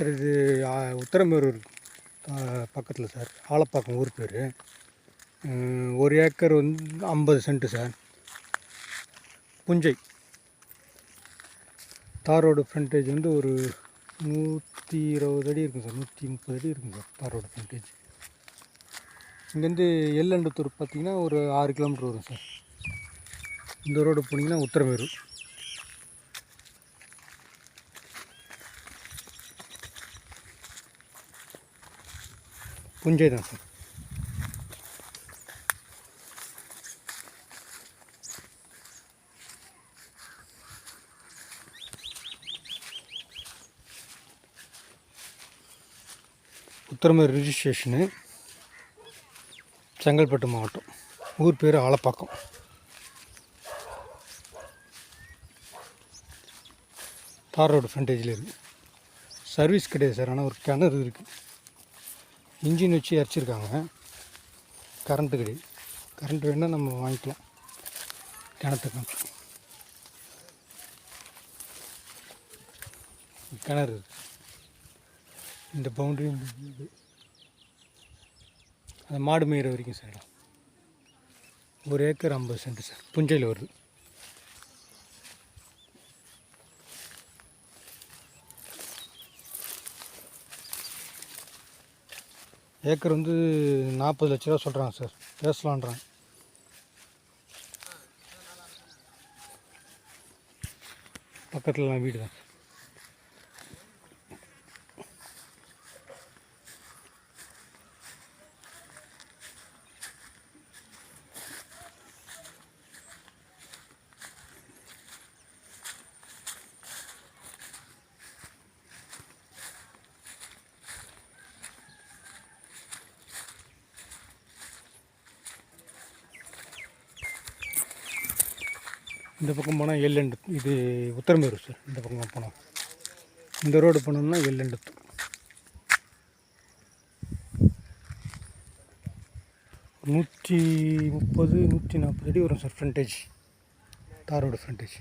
Sir இது உத்தரமேரூர் பக்கத்தில் sir. Alappakkam ஊர் பேர். 1 ஏக்கர் வந்து 50 சென்ட்டு சார். புஞ்சை. தார் ரோடு ஃப்ரண்டேஜ் வந்து ஒரு 120 அடி இருக்கும் சார். 130 அடி இருக்கும் சார் தார் ரோடு ஃப்ரண்டேஜ். இங்கேருந்து எல்லண்டத்தூர் பார்த்திங்கன்னா ஒரு 6 கிலோமீட்டர் வரும் சார். இந்த ரோடு போனீங்கன்னா உத்தரமேரூர். புஞ்சை தான் சார். உத்தரமேரூர் ரிஜிஸ்ட்ரேஷனு, செங்கல்பட்டு மாவட்டம். ஊர் பேர் ஆலப்பாக்கம். தார் ரோடு ஃப்ரண்டேஜில் இருக்குது. சர்வீஸ் கிடையாது சார், ஆனால் ஒரு கிணறு இருக்குது. இன்ஜின் வச்சு இறச்சிருக்காங்க. கரண்ட்டு கிடையாது. கரண்ட் வேணால் நம்ம வாங்கிக்கலாம். கிணத்துக்கு கிணறு இருக்குது. இந்த பவுண்ட்ரி அந்த மாடு மேயிற வரைக்கும் சார். 1 acre 50 cent sir. புஞ்சையில் வருது. ஏக்கர் வந்து 40 லட்ச ரூபா சொல்கிறாங்க சார். பேசலான்றாங்க. பக்கத்துலலாம் வீடு தான். இந்த பக்கம் போனால் எல்லண்டத்து. இது உத்தரமேரூர் சார். இந்த பக்கம் போனோம். இந்த ரோடு போனோம்னா எல்லண்டத்து. 130 140 அடி வரும் சார் ஃப்ரண்டேஜ். தார் ரோடு ஃப்ரண்டேஜ்.